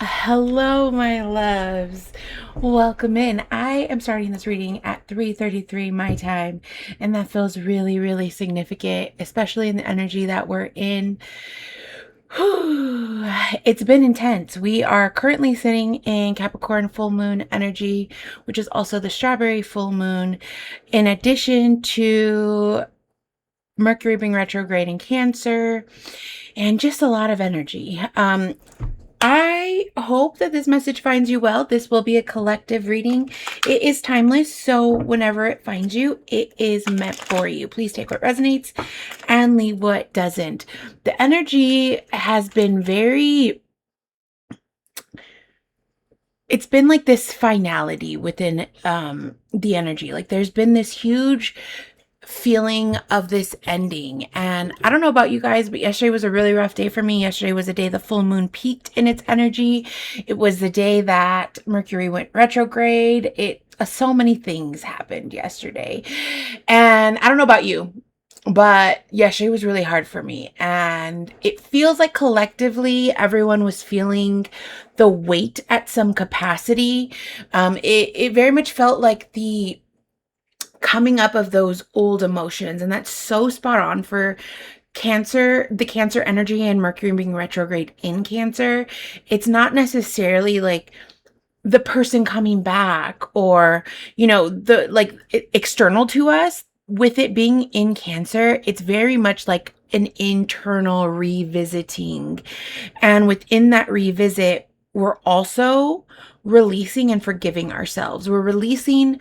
Hello, my loves. Welcome in. I am starting this reading at 3:33 my time, and that feels really, really significant, especially in the energy that we're in. It's been intense. We are currently sitting in Capricorn full moon energy, which is also the strawberry full moon, in addition to Mercury being retrograde in Cancer, and just a lot of energy. I hope that this message finds you well. This will be a collective reading. It is timeless, so whenever it finds you, it is meant for you. Please take what resonates and leave what doesn't. The energy has been it's been like this finality within the energy. Like there's been this huge feeling of this ending. And I don't know about you guys, but yesterday was a really rough day for me. Yesterday was the day the full moon peaked in its energy. It was the day that Mercury went retrograde. So many things happened yesterday. And I don't know about you, but yesterday was really hard for me. And it feels like collectively everyone was feeling the weight at some capacity. It very much felt like the coming up of those old emotions, and that's so spot on for Cancer, the Cancer energy, and Mercury being retrograde in Cancer. It's not necessarily like the person coming back or the external to us. With it being in Cancer, it's very much like an internal revisiting, and within that revisit we're also releasing and forgiving ourselves. We're releasing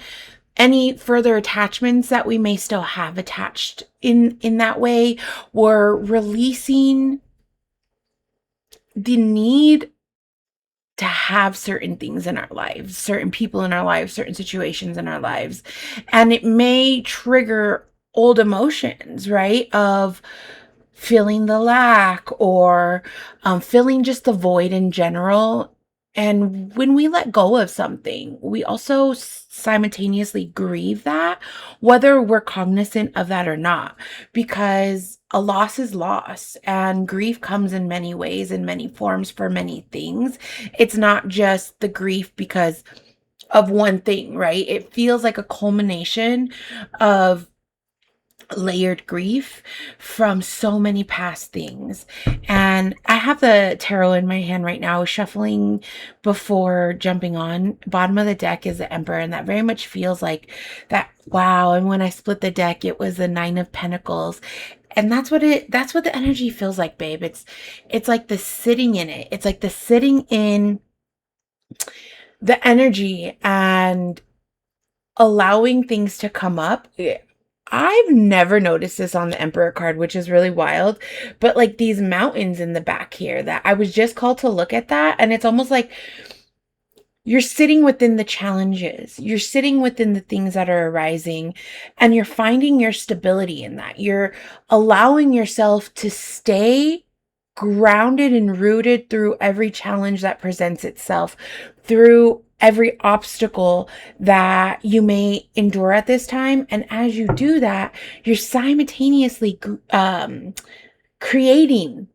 any further attachments that we may still have attached in that way. We're releasing the need to have certain things in our lives, certain people in our lives, certain situations in our lives. And it may trigger old emotions, right? Of feeling the lack or feeling just the void in general. And when we let go of something, we also simultaneously grieve that, whether we're cognizant of that or not, because a loss is loss, and grief comes in many ways, in many forms, for many things. It's not just the grief because of one thing, right? It feels like a culmination of layered grief from so many past things. And I have the tarot in my hand right now, shuffling before jumping on. Bottom of the deck is the Emperor, and that very much feels like that. Wow. And when I split the deck, it was the Nine of Pentacles. And that's what the energy feels like, babe. It's like the sitting in it. It's like the sitting in the energy and allowing things to come up. I've never noticed this on the Emperor card, which is really wild, but like these mountains in the back here, that I was just called to look at that. And it's almost like you're sitting within the challenges, you're sitting within the things that are arising, and you're finding your stability in that. You're allowing yourself to stay grounded and rooted through every challenge that presents itself, through every obstacle that you may endure at this time. And as you do that, you're simultaneously creating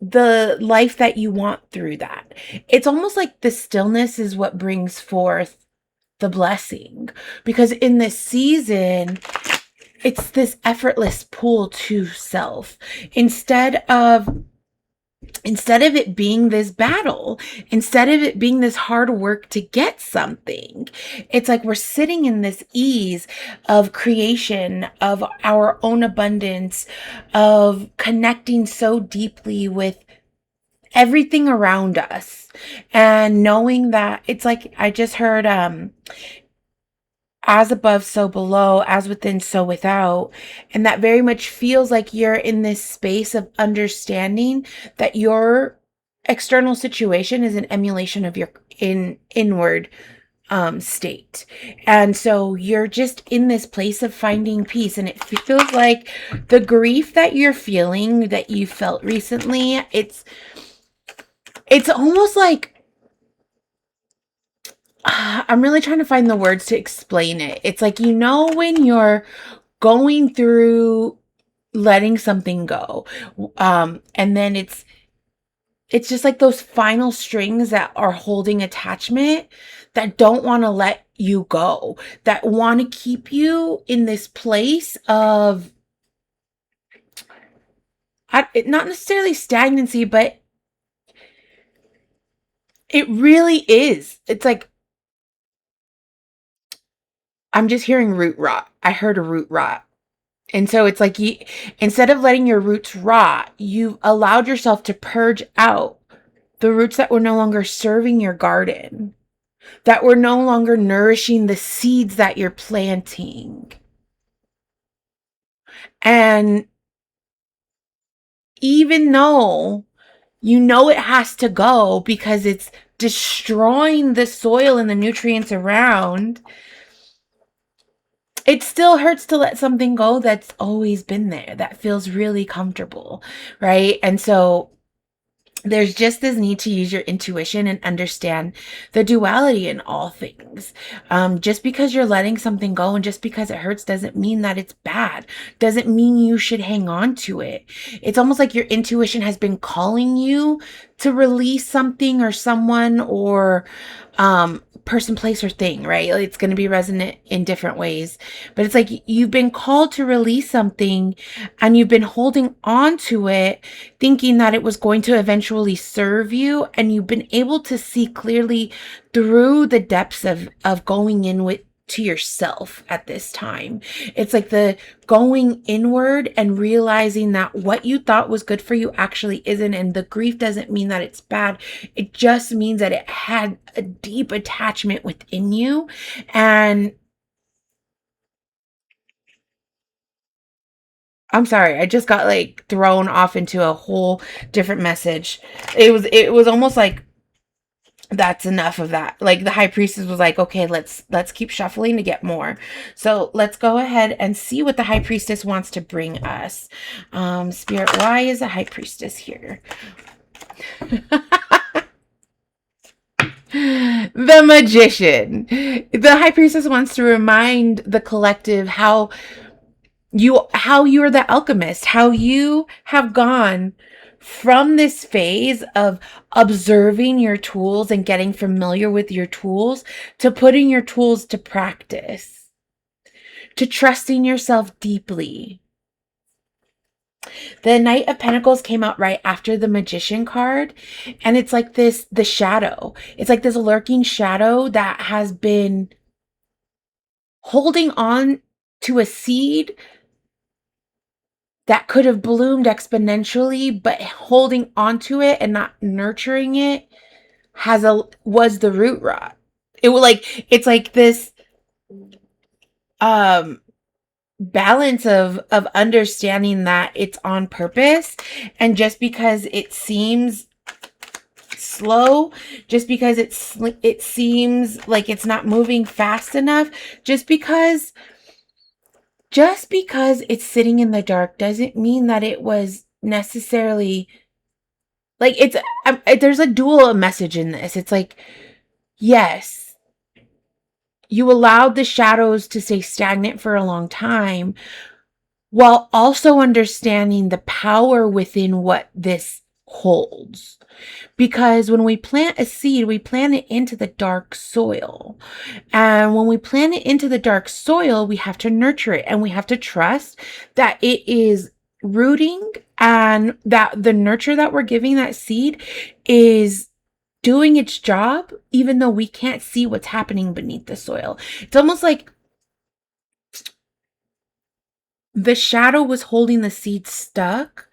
the life that you want through that. It's almost like the stillness is what brings forth the blessing, because in this season, it's this effortless pull to self. Instead of it being this battle, instead of it being this hard work to get something, it's like we're sitting in this ease of creation, of our own abundance, of connecting so deeply with everything around us, and knowing that it's like, I just heard as above, so below, as within, so without. And that very much feels like you're in this space of understanding that your external situation is an emulation of your inward state. And so you're just in this place of finding peace. And it feels like the grief that you're feeling, that you felt recently, it's almost like, I'm really trying to find the words to explain it. It's like, when you're going through letting something go, and then it's just like those final strings that are holding attachment, that don't want to let you go, that want to keep you in this place of not necessarily stagnancy, but it really is. It's like, I'm just hearing root rot. I heard a root rot. And so it's like, instead of letting your roots rot, you've allowed yourself to purge out the roots that were no longer serving your garden, that were no longer nourishing the seeds that you're planting. And even though you know it has to go because it's destroying the soil and the nutrients around, it still hurts to let something go that's always been there, that feels really comfortable, right? And so there's just this need to use your intuition and understand the duality in all things. Just because you're letting something go and just because it hurts doesn't mean that it's bad, doesn't mean you should hang on to it. It's almost like your intuition has been calling you to release something or someone or person, place, or thing, right? It's going to be resonant in different ways, but it's like you've been called to release something and you've been holding on to it, thinking that it was going to eventually serve you, and you've been able to see clearly through the depths of going in with to yourself at this time. It's like the going inward and realizing that what you thought was good for you actually isn't. And the grief doesn't mean that it's bad. It just means that it had a deep attachment within you. And I'm sorry, I just got like thrown off into a whole different message. It was almost like, that's enough of that. Like the high priestess was like, okay, let's keep shuffling to get more. So let's go ahead and see what the high priestess wants to bring us. Spirit, why is the high priestess here? The magician. The high priestess wants to remind the collective how you're the alchemist, how you have gone from this phase of observing your tools and getting familiar with your tools to putting your tools to practice, to trusting yourself deeply. The Knight of Pentacles came out right after the Magician card, and it's like the shadow. It's like this lurking shadow that has been holding on to a seed that could have bloomed exponentially, but holding onto it and not nurturing it was the root rot. It's like this balance of understanding that it's on purpose, and just because it seems slow, just because it seems like it's not moving fast enough, just because it's sitting in the dark doesn't mean that it was necessarily like there's a dual message in this. It's like, yes, you allowed the shadows to stay stagnant for a long time while also understanding the power within what this holds. Because when we plant a seed, we plant it into the dark soil. And when we plant it into the dark soil, we have to nurture it and we have to trust that it is rooting and that the nurture that we're giving that seed is doing its job, even though we can't see what's happening beneath the soil. It's almost like the shadow was holding the seed stuck,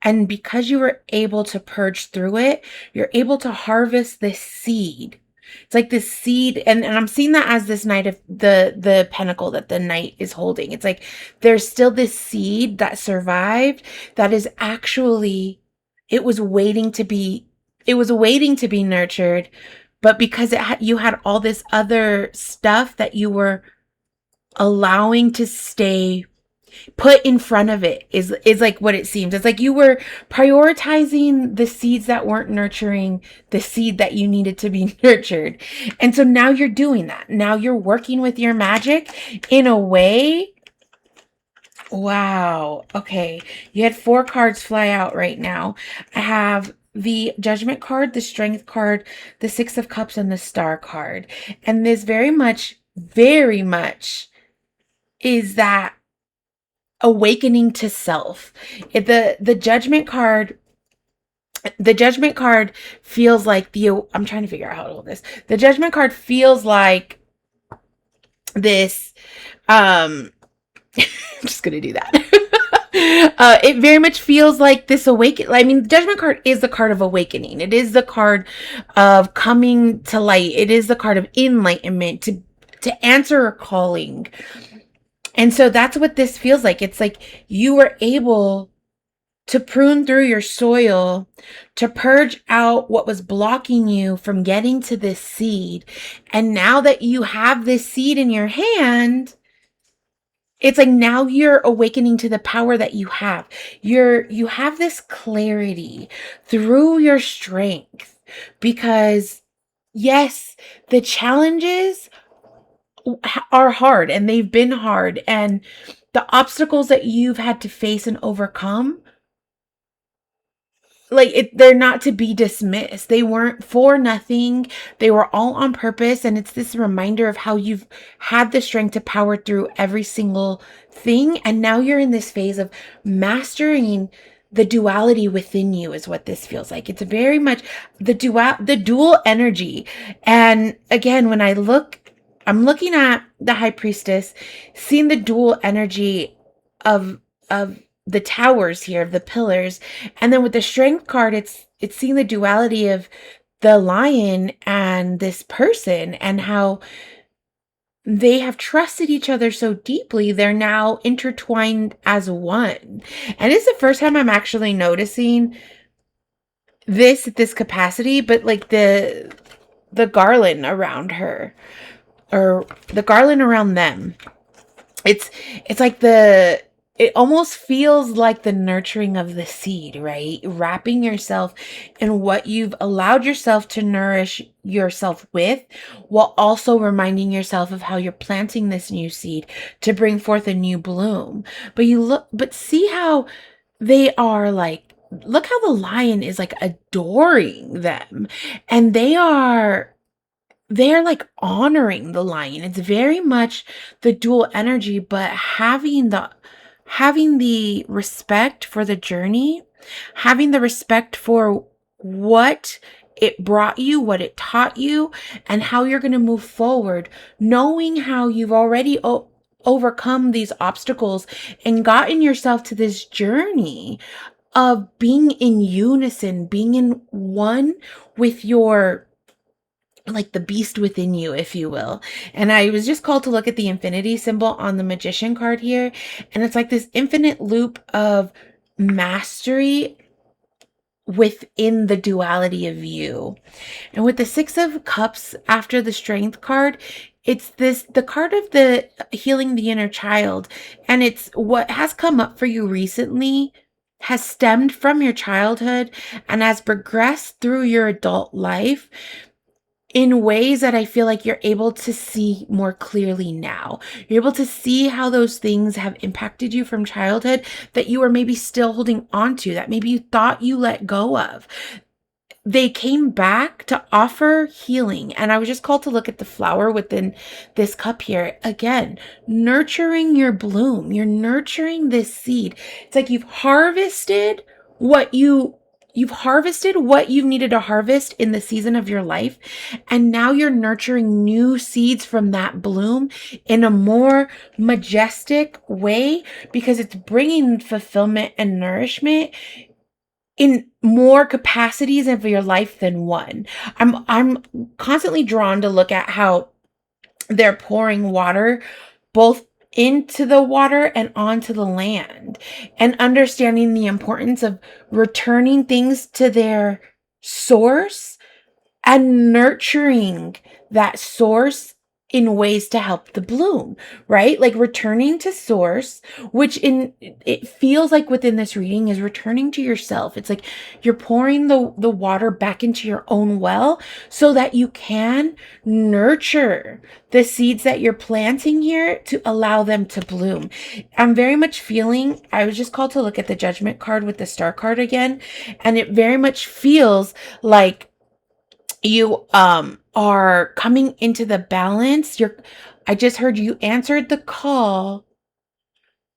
and because you were able to purge through it, you're able to harvest this seed. It's like this seed, and I'm seeing that as this knight of the pentacle that the knight is holding. It's like there's still this seed that survived, that is actually, it was waiting to be nurtured, but because you had all this other stuff that you were allowing to stay put in front of it is like what it seems. It's like you were prioritizing the seeds that weren't nurturing the seed that you needed to be nurtured. And so now you're doing that. Now you're working with your magic in a way. Wow. Okay. You had 4 cards fly out right now. I have the Judgment card, the Strength card, the Six of Cups, and the Star card. And this very much is that awakening to self. The Judgment card, feels like I'm trying to figure out how to hold this. The Judgment card feels like this, I'm just gonna do that. It very much feels like this awaken. I mean, the Judgment card is the card of awakening. It is the card of coming to light. It is the card of enlightenment, to answer a calling. And so that's what this feels like. It's like you were able to prune through your soil, to purge out what was blocking you from getting to this seed. And now that you have this seed in your hand, it's like now you're awakening to the power that you have. You have this clarity through your strength, because yes, the challenges are hard, and they've been hard, and the obstacles that you've had to face and overcome, they're not to be dismissed. They weren't for nothing. They were all on purpose. And it's this reminder of how you've had the strength to power through every single thing. And now you're in this phase of mastering the duality within you, is what this feels like. It's very much the dual energy. And again, when I'm looking at the High Priestess, seeing the dual energy of the towers here, of the pillars. And then with the Strength card, it's seeing the duality of the lion and this person, and how they have trusted each other so deeply. They're now intertwined as one. And it's the first time I'm actually noticing this at this capacity, but like the garland around her, or the garland around them. It's like it almost feels like the nurturing of the seed, right? Wrapping yourself in what you've allowed yourself to nourish yourself with, while also reminding yourself of how you're planting this new seed to bring forth a new bloom. But see how they are like, look how the lion is like adoring them, and they're like honoring the lion. It's very much the dual energy, but having the respect for the journey, having the respect for what it brought you, what it taught you, and how you're going to move forward, knowing how you've already overcome these obstacles and gotten yourself to this journey of being in unison, being in one with your, like, the beast within you, if you will. And I was just called to look at the infinity symbol on the Magician card here. And it's like this infinite loop of mastery within the duality of you. And with the Six of Cups after the Strength card, it's the card of the healing the inner child. And it's what has come up for you recently has stemmed from your childhood and has progressed through your adult life in ways that I feel like you're able to see more clearly now. You're able to see how those things have impacted you from childhood that you are maybe still holding on to, that maybe you thought you let go of. They came back to offer healing. And I was just called to look at the flower within this cup here. Again, nurturing your bloom. You're nurturing this seed. It's like you've harvested what you've needed to harvest in the season of your life. And now you're nurturing new seeds from that bloom in a more majestic way, because it's bringing fulfillment and nourishment in more capacities of your life than one. I'm constantly drawn to look at how they're pouring water both into the water and onto the land, and understanding the importance of returning things to their source and nurturing that source in ways to help the bloom, right? Like returning to source, which it feels like within this reading is returning to yourself. It's like you're pouring the water back into your own well so that you can nurture the seeds that you're planting here to allow them to bloom. I'm very much feeling, I was just called to look at the Judgment card with the Star card again, and it very much feels like you are coming into the balance. I just heard you answered the call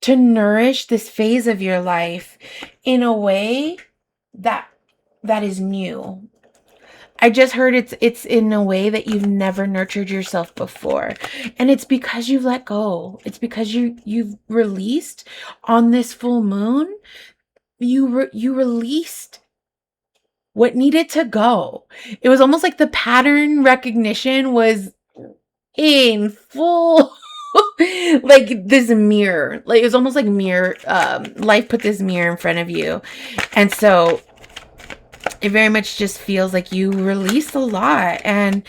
to nourish this phase of your life in a way that is new. I just heard it's in a way that you've never nurtured yourself before. And it's because you've let go. It's because you've released on this full moon. You released what needed to go. It was almost like the pattern recognition was in full like this mirror. Like it was almost like mirror life put this mirror in front of you. And so it very much just feels like you released a lot, and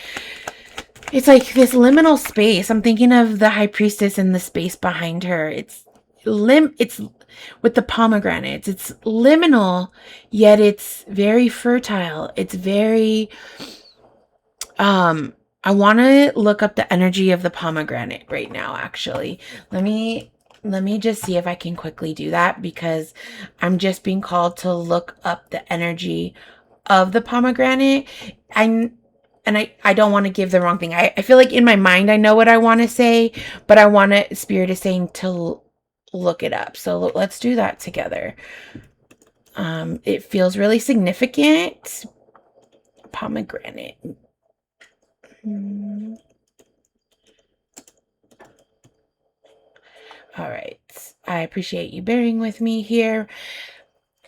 it's like this liminal space. I'm thinking of the High Priestess and the space behind her. It's with the pomegranates. It's liminal, yet it's very fertile. It's very I want to look up the energy of the pomegranate right now, actually. Let me just see if I can quickly do that, because I'm just being called to look up the energy of the pomegranate. I don't want to give the wrong thing. I feel like in my mind I know what I want to say, but I want to, Spirit is saying to look it up. So let's do that together. It feels really significant. Pomegranate. All right. I appreciate you bearing with me here.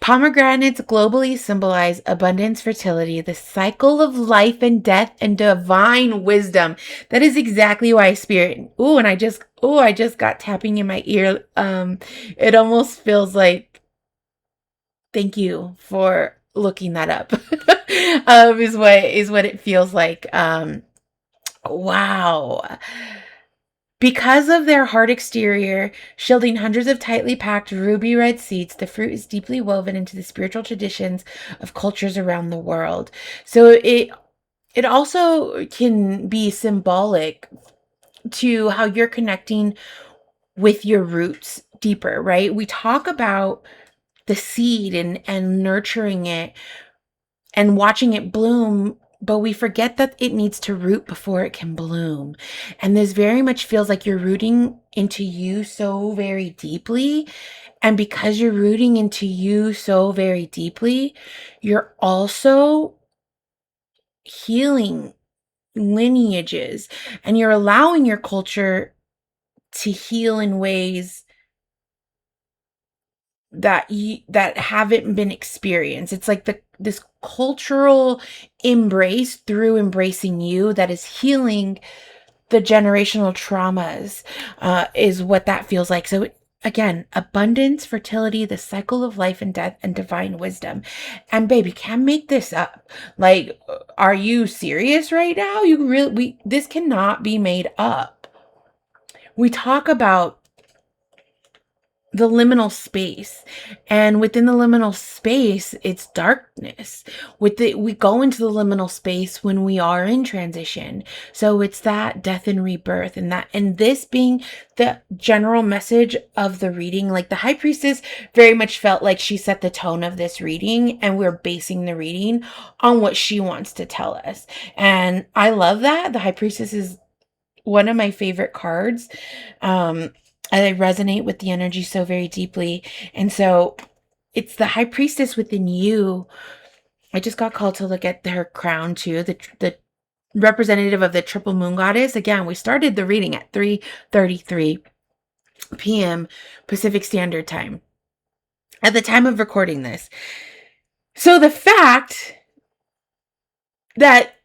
Pomegranates globally symbolize abundance, fertility, the cycle of life and death, and divine wisdom. That is exactly why Spirit. I just got tapping in my ear. It almost feels like, thank you for looking that up. Is what it feels like. Wow. Because of their hard exterior, shielding hundreds of tightly packed ruby red seeds, the fruit is deeply woven into the spiritual traditions of cultures around the world. So it also can be symbolic to how you're connecting with your roots deeper, right? We talk about the seed and nurturing it and watching it bloom, but we forget that it needs to root before it can bloom. And this very much feels like you're rooting into you so very deeply. And because you're rooting into you so very deeply, you're also healing lineages, and you're allowing your culture to heal in ways that haven't been experienced. It's like this cultural embrace through embracing you that is healing the generational traumas, is what that feels like. So again, abundance, fertility, the cycle of life and death, and divine wisdom. And baby, can't make this up. Like, are you serious right now? This cannot be made up. We talk about the liminal space, and within the liminal space it's darkness. We go into the liminal space when we are in transition, so it's that death and rebirth, and this being the general message of the reading. Like the High Priestess very much felt like she set the tone of this reading, and we're basing the reading on what she wants to tell us, and I love that. The High Priestess is one of my favorite cards. I resonate with the energy so very deeply. And so it's the High Priestess within you. I just got called to look at her crown too, the representative of the triple moon goddess. Again, we started the reading at 3:33 p.m. Pacific Standard Time at the time of recording this. So the fact that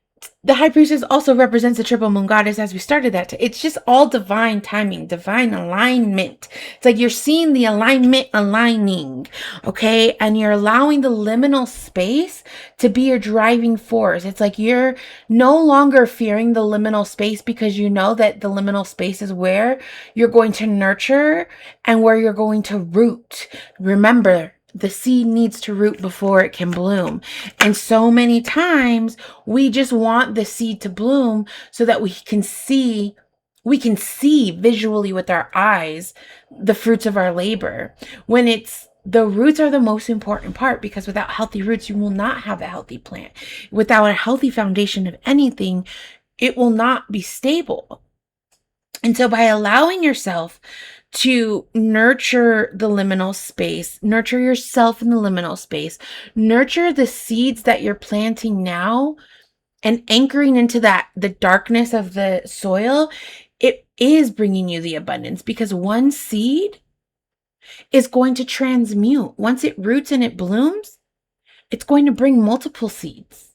the high priestess also represents the triple moon goddess, as we started that. It's just all divine timing, divine alignment. It's like you're seeing the alignment aligning, okay? And you're allowing the liminal space to be your driving force. It's like you're no longer fearing the liminal space, because you know that the liminal space is where you're going to nurture and where you're going to root. Remember, the seed needs to root before it can bloom. And so many times we just want the seed to bloom so that we can see visually with our eyes the fruits of our labor, when it's the roots are the most important part, because without healthy roots, you will not have a healthy plant. Without a healthy foundation of anything, it will not be stable. And so by allowing yourself to nurture the liminal space, nurture yourself in the liminal space, nurture the seeds that you're planting now, and anchoring into the darkness of the soil, it is bringing you the abundance, because one seed is going to transmute. Once it roots and it blooms, it's going to bring multiple seeds.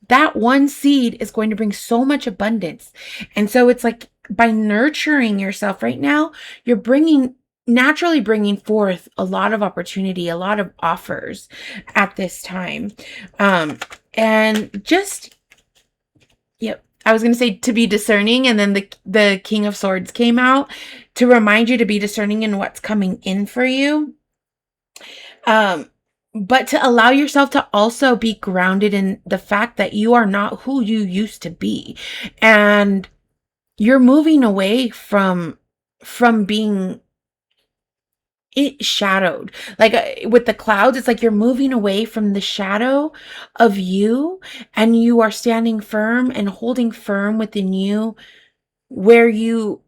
That one seed is going to bring so much abundance. And so it's like, by nurturing yourself right now, you're naturally bringing forth a lot of opportunity, a lot of offers at this time. And just, yep. I was going to say to be discerning, and then the King of Swords came out to remind you to be discerning in what's coming in for you. But to allow yourself to also be grounded in the fact that you are not who you used to be. And you're moving away from being shadowed. Like with the clouds, it's like you're moving away from the shadow of you, and you are standing firm and holding firm within you, where you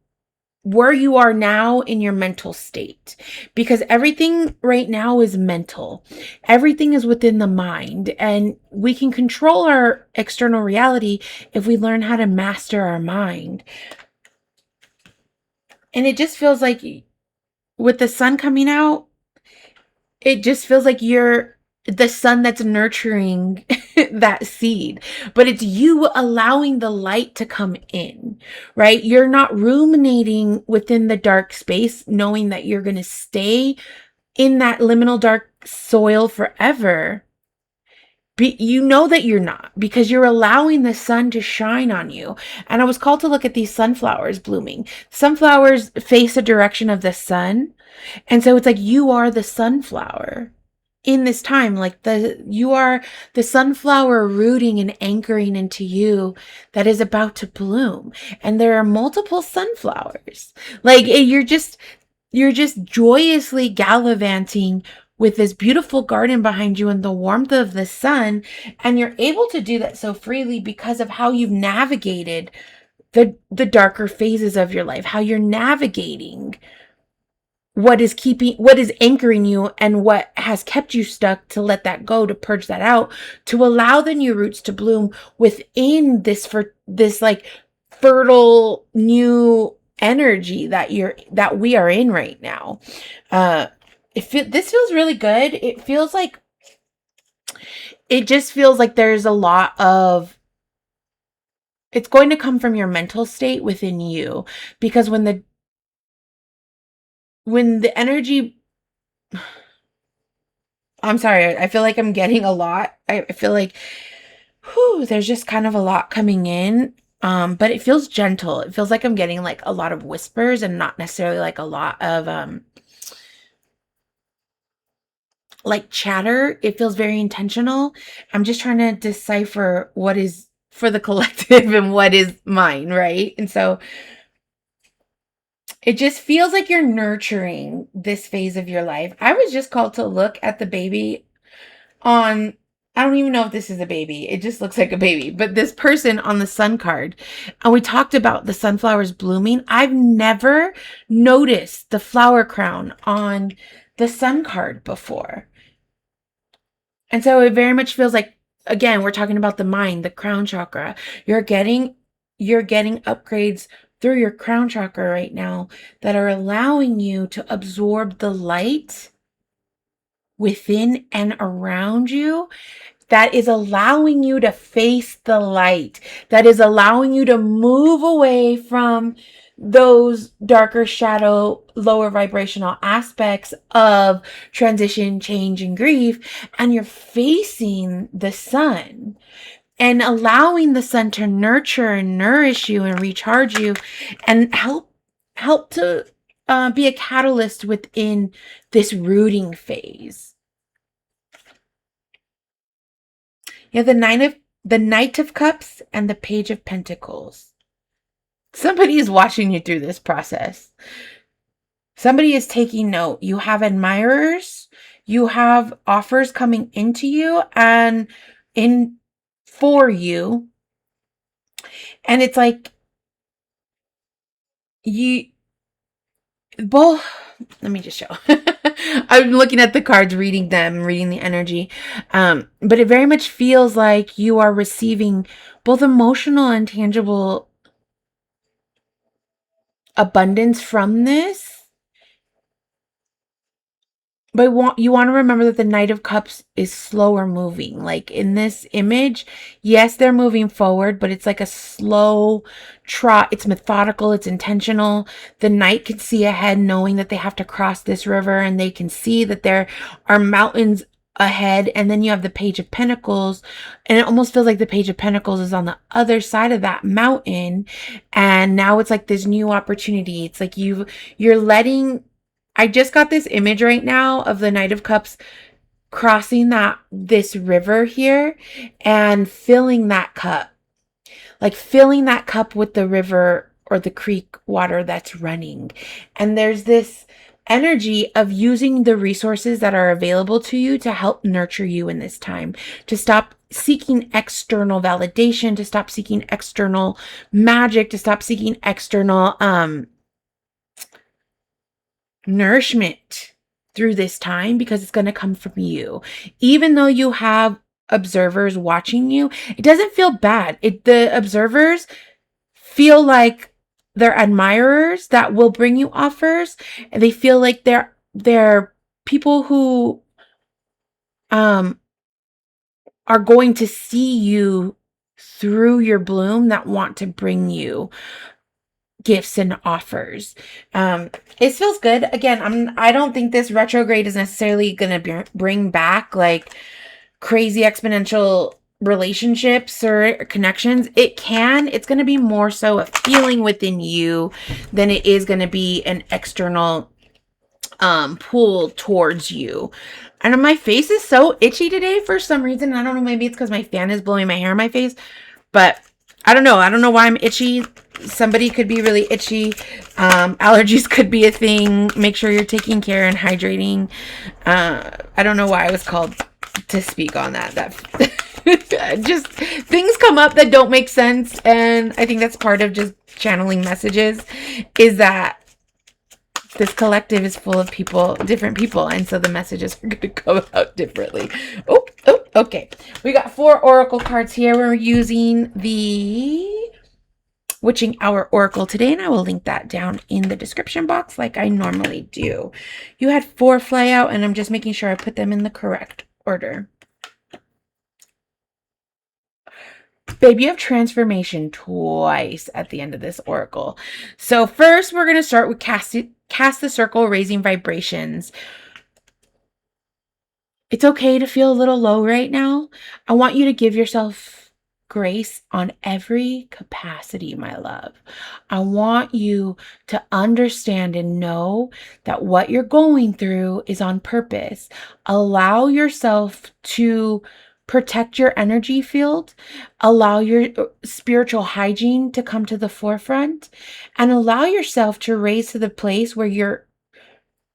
are now in your mental state, because everything right now is mental. Everything is within the mind, and we can control our external reality if we learn how to master our mind. And it just feels like, with the sun coming out, it just feels like you're the sun that's nurturing that seed, but it's you allowing the light to come in, right? You're not ruminating within the dark space, knowing that you're going to stay in that liminal dark soil forever. You know that you're not, because you're allowing the sun to shine on you. And I was called to look at these sunflowers blooming. Sunflowers face the direction of the sun. And so it's like you are the sunflower in this time. Like you are the sunflower rooting and anchoring into you that is about to bloom. And there are multiple sunflowers. Like you're just joyously gallivanting with this beautiful garden behind you in the warmth of the sun. And you're able to do that so freely because of how you've navigated the darker phases of your life, how you're navigating what is anchoring you and what has kept you stuck, to let that go, to purge that out, to allow the new roots to bloom within this like fertile new energy that we are in right now. This feels really good. It just feels like there's a lot of, it's going to come from your mental state within you, because when the energy, I'm sorry, I feel like I'm getting a lot. I feel like, there's just kind of a lot coming in. But it feels gentle. It feels like I'm getting like a lot of whispers, and not necessarily like a lot of, like chatter. It feels very intentional. I'm just trying to decipher what is for the collective and what is mine, right? And so it just feels like you're nurturing this phase of your life. I was just called to look at the baby I don't even know if this is a baby. It just looks like a baby. But this person on the sun card, and we talked about the sunflowers blooming. I've never noticed the flower crown on the sun card before. And so it very much feels like, again, we're talking about the mind, the crown chakra. You're getting upgrades through your crown chakra right now that are allowing you to absorb the light within and around you, that is allowing you to face the light, that is allowing you to move away from those darker shadow, lower vibrational aspects of transition, change, and grief. And you're facing the sun and allowing the sun to nurture and nourish you and recharge you and help to be a catalyst within this rooting phase. You have the Knight of Cups and the Page of Pentacles. Somebody is watching you through this process. Somebody is taking note. You have admirers, you have offers coming into you and in for you. And it's like you both, let me just show. I'm looking at the cards, reading them, reading the energy. But it very much feels like you are receiving both emotional and tangible abundance from this. But you want to remember that the Knight of Cups is slower moving. Like in this image, yes, they're moving forward, but it's like a slow trot. It's methodical. It's intentional. The Knight can see ahead, knowing that they have to cross this river, and they can see that there are mountains ahead. And then you have the Page of Pentacles, and it almost feels like the Page of Pentacles is on the other side of that mountain. And now it's like this new opportunity. It's like you're letting... I just got this image right now of the Knight of Cups crossing this river here and filling that cup. Like filling that cup with the river or the creek water that's running. And there's this energy of using the resources that are available to you to help nurture you in this time. To stop seeking external validation, to stop seeking external magic, to stop seeking external nourishment through this time, because it's going to come from you. Even though you have observers watching you, it doesn't feel bad. The observers feel like they're admirers that will bring you offers, and they feel like they're people who are going to see you through your bloom, that want to bring you gifts and offers. It feels good. Again, I don't think this retrograde is necessarily going to bring back like crazy exponential relationships or connections. It's going to be more so a feeling within you than it is going to be an external pull towards you. And my face is so itchy today for some reason. I don't know, maybe it's because my fan is blowing my hair in my face, but I don't know why I'm itchy. Somebody could be really itchy. Allergies could be a thing. Make sure you're taking care and hydrating. I don't know why I was called to speak on that. Just things come up that don't make sense. And I think that's part of just channeling messages, is that this collective is full of people, different people. And so the messages are going to come out differently. Oh, okay. We got 4 oracle cards here. We're using the Witching Hour Oracle today, and I will link that down in the description box like I normally do. You had 4 fly out, and I'm just making sure I put them in the correct order. Babe, you have transformation twice at the end of this oracle. So first, we're going to start with cast the circle, raising vibrations. It's okay to feel a little low right now. I want you to give yourself grace on every capacity, my love. I want you to understand and know that what you're going through is on purpose. Allow yourself to protect your energy field. Allow your spiritual hygiene to come to the forefront, and allow yourself to raise to the place where you're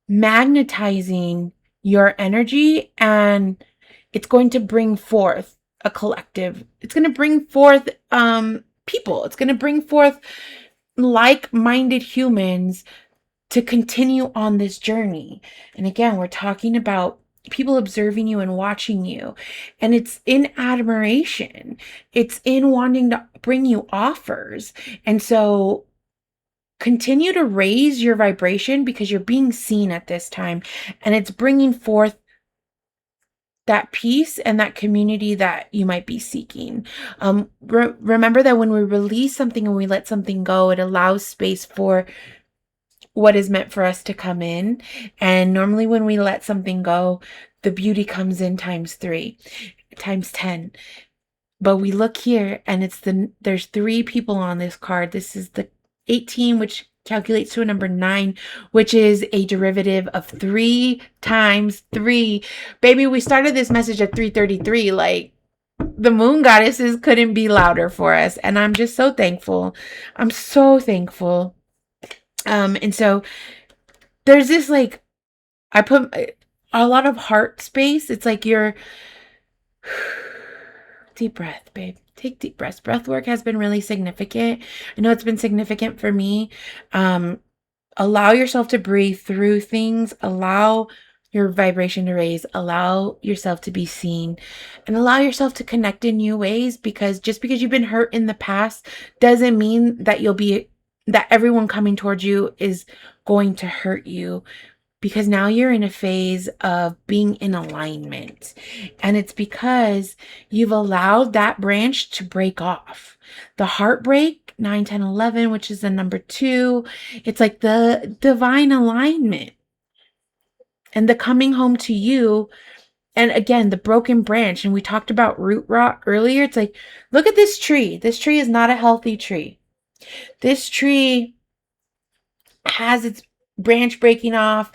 magnetizing your energy, and it's going to bring forth a collective. It's going to bring forth people. It's going to bring forth like-minded humans to continue on this journey. And again, we're talking about people observing you and watching you. And it's in admiration. It's in wanting to bring you offers. And so continue to raise your vibration, because you're being seen at this time, and it's bringing forth that peace and that community that you might be seeking. Remember that when we release something and we let something go, it allows space for what is meant for us to come in. And normally when we let something go, the beauty comes in times 3, times 10. But we look here and there's 3 people on this card. This is the 18, which calculates to a number 9, which is a derivative of 3 times 3. Baby, we started this message at 3:33. Like, the moon goddesses couldn't be louder for us. And I'm just so thankful. I'm so thankful. And so there's this, like, I put a lot of heart space. It's like you're deep breath, babe. Take deep breaths. Breath work has been really significant. I know it's been significant for me. Allow yourself to breathe through things. Allow your vibration to raise. Allow yourself to be seen. And allow yourself to connect in new ways, because just because you've been hurt in the past doesn't mean that that everyone coming towards you is going to hurt you. Because now you're in a phase of being in alignment. And it's because you've allowed that branch to break off. The heartbreak, 9, 10, 11, which is the number 2, it's like the divine alignment. And the coming home to you. And again, the broken branch. And we talked about root rot earlier. It's like, look at this tree. This tree is not a healthy tree. This tree has its branch breaking off.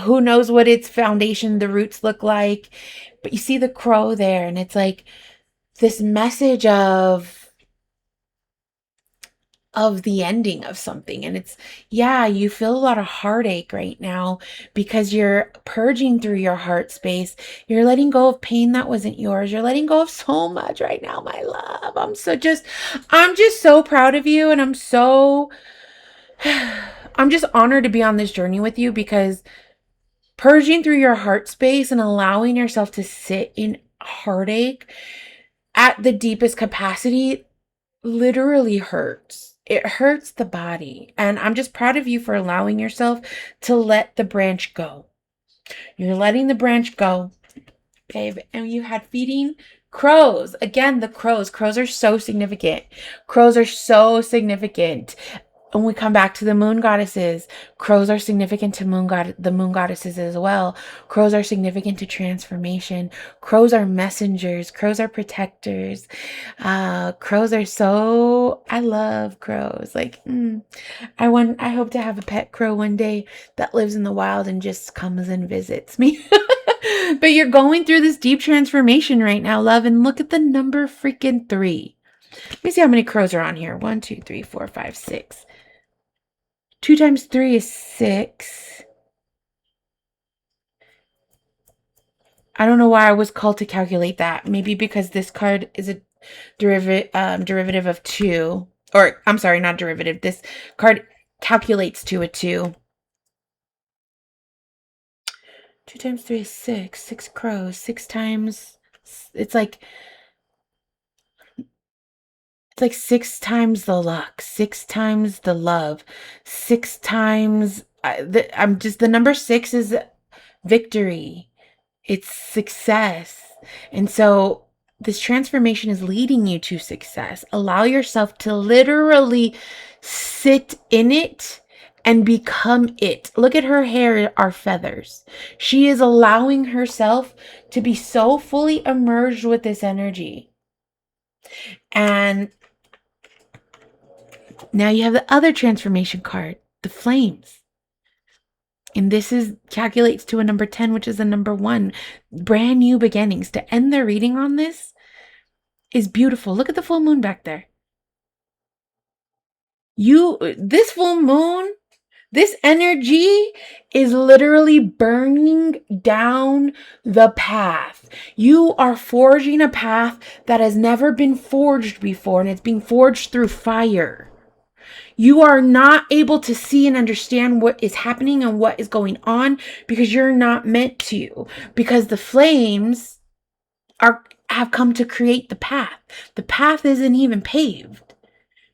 Who knows what its foundation, the roots look like. But you see the crow there, and it's like this message of the ending of something. And it's, yeah, you feel a lot of heartache right now because you're purging through your heart space. You're letting go of pain that wasn't yours. You're letting go of so much right now, my love. I'm just so proud of you. And I'm just honored to be on this journey with you, because purging through your heart space and allowing yourself to sit in heartache at the deepest capacity literally hurts. It hurts the body. And I'm just proud of you for allowing yourself to let the branch go. You're letting the branch go, babe. And you had feeding crows. Again, the crows. Crows are so significant. Crows are so significant. When we come back to the moon goddesses, crows are significant to the moon goddesses as well. Crows are significant to transformation. Crows are messengers. Crows are protectors. Crows are so, I love crows. Like, I hope to have a pet crow one day that lives in the wild and just comes and visits me. But you're going through this deep transformation right now, love. And look at the number freaking 3. Let me see how many crows are on here. 1, 2, 3, 4, 5, 6. 2 times 3 is 6. I don't know why I was called to calculate that. Maybe because this card is a derivative of 2. Or, I'm sorry, not derivative. This card calculates to a 2. 2 times 3 is 6. 6 crows. 6 times... It's like 6 times the luck, 6 times the love, 6 times the number 6 is victory. It's success. And so this transformation is leading you to success. Allow yourself to literally sit in it and become it. Look at her hair, are feathers. She is allowing herself to be so fully immersed with this energy. And now you have the other transformation card, the flames. And this calculates to a number 10, which is a number 1. Brand new beginnings. To end the reading on this is beautiful. Look at the full moon back there. This full moon, this energy is literally burning down the path. You are forging a path that has never been forged before, and it's being forged through fire. You are not able to see and understand what is happening and what is going on because you're not meant to. Because the flames have come to create the path. The path isn't even paved.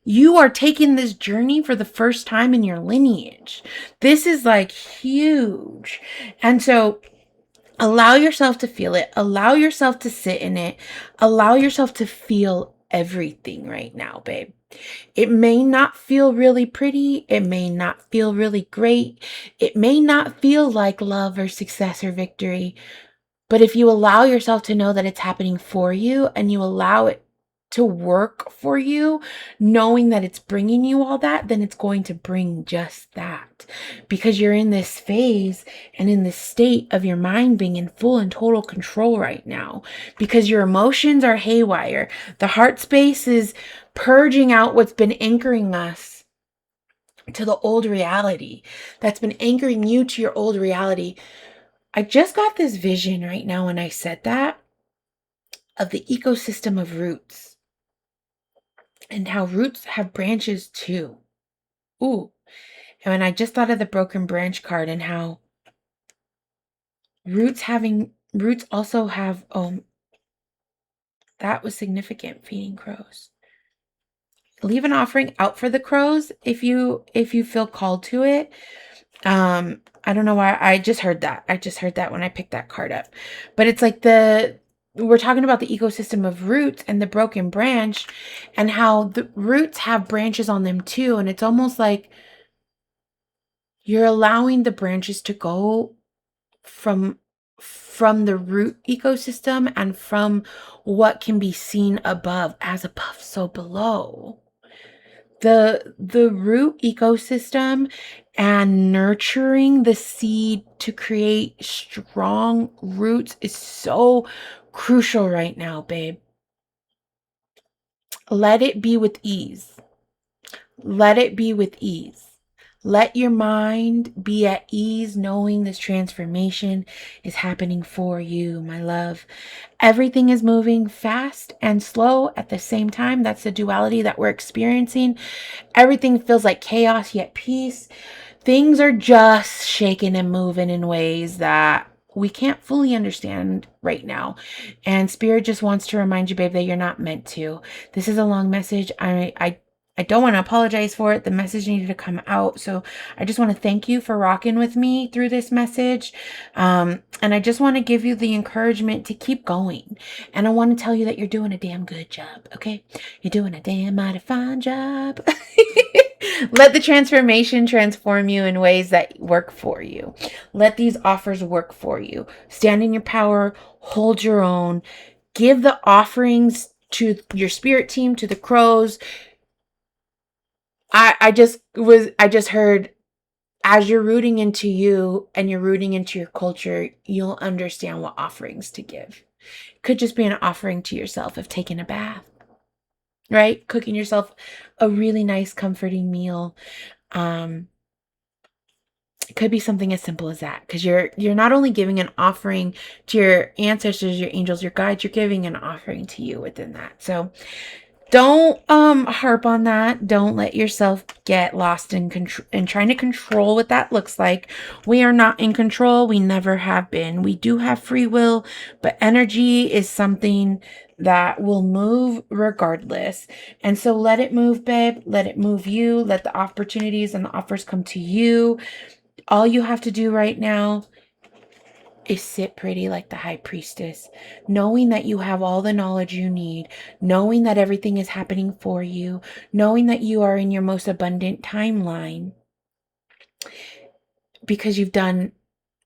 You are taking this journey for the first time in your lineage. This is like huge. And so Allow yourself to feel it. Allow yourself to sit in it. Allow yourself to feel everything right now, babe. It may not feel really pretty. It may not feel really great. It may not feel like love or success or victory. But if you allow yourself to know that it's happening for you and you allow it to work for you, knowing that it's bringing you all that, then it's going to bring just that. Because you're in this phase and in this state of your mind being in full and total control right now. Because your emotions are haywire. The heart space is purging out what's been anchoring us to the old reality, that's been anchoring you to your old reality. I just got this vision right now when I said that of the ecosystem of roots and how roots have branches too. Ooh. And when I just thought of the broken branch card and how roots also have that was significant, feeding crows. Leave an offering out for the crows if you feel called to it. I don't know why I just heard that. I just heard that when I picked that card up. But it's like we're talking about the ecosystem of roots and the broken branch and how the roots have branches on them too. And it's almost like you're allowing the branches to go from the root ecosystem and from what can be seen above. As above, so below. The root ecosystem and nurturing the seed to create strong roots is so crucial right now, babe. Let it be with ease. Let it be with ease. Let your mind be at ease knowing this transformation is happening for you, my love. Everything is moving fast and slow at the same time. That's the duality that we're experiencing. Everything feels like chaos yet peace. Things are just shaking and moving in ways that we can't fully understand right now. And Spirit just wants to remind you, babe, that you're not meant to. This is a long message. I don't want to apologize for it. The message needed to come out. So I just want to thank you for rocking with me through this message. And I just want to give you the encouragement to keep going. And I want to tell you that you're doing a damn good job. Okay. You're doing a damn mighty fine job. Let the transformation transform you in ways that work for you. Let these offers work for you. Stand in your power. Hold your own. Give the offerings to your spirit team, to the crows. I just heard, as you're rooting into you and you're rooting into your culture, you'll understand what offerings to give. It could just be an offering to yourself of taking a bath, right? Cooking yourself a really nice, comforting meal. It could be something as simple as that, because you're not only giving an offering to your ancestors, your angels, your guides, you're giving an offering to you within that. So don't harp on that. Don't let yourself get lost in trying to control what that looks like. We are not in control. We never have been. We do have free will, but energy is something that will move regardless. And so let it move, babe. Let it move you. Let the opportunities and the offers come to you. All you have to do right now is sit pretty like the high priestess, knowing that you have all the knowledge you need, knowing that everything is happening for you, knowing that you are in your most abundant timeline because you've done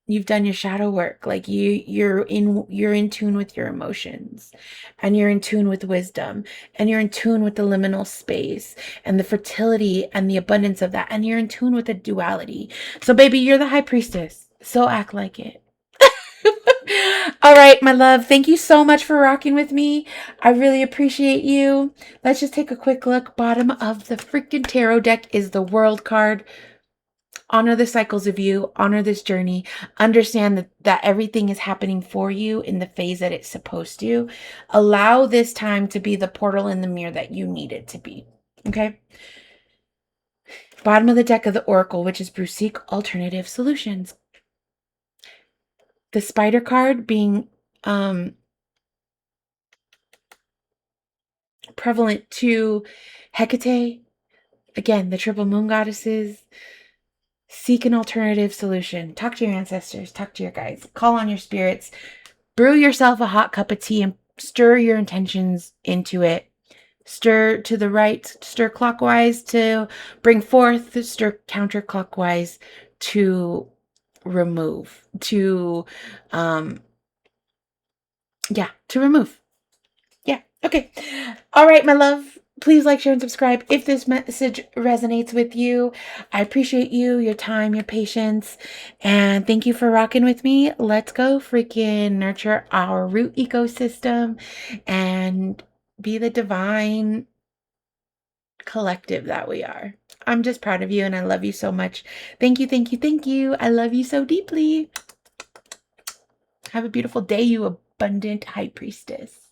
your shadow work. Like you're in tune with your emotions, and you're in tune with wisdom, and you're in tune with the liminal space and the fertility and the abundance of that, and you're in tune with the duality. So baby, you're the high priestess, so act like it. All right, my love, thank you so much for rocking with me. I really appreciate you. Let's just take a quick look. Bottom of the freaking tarot deck is the World card. Honor the cycles of you, honor this journey, understand that everything is happening for you in the phase that it's supposed to. Allow this time to be the portal in the mirror that you need it to be. Okay. Bottom of the deck of the Oracle, which is Bruce, seek alternative solutions. The Spider card being prevalent to Hecate, again, the triple moon goddesses, Seek an alternative solution. Talk to your ancestors. Talk to your guides. Call on your spirits. Brew yourself a hot cup of tea and stir your intentions into it. Stir to the right, stir clockwise to bring forth, stir counterclockwise to remove, to remove. Yeah. Okay. All right, my love. Please like, share, and subscribe if this message resonates with you. I appreciate you, your time, your patience, and thank you for rocking with me. Let's go freaking nurture our root ecosystem and be the divine collective that we are. I'm just proud of you and I love you so much. Thank you, thank you, thank you. I love you so deeply. Have a beautiful day, you abundant high priestess.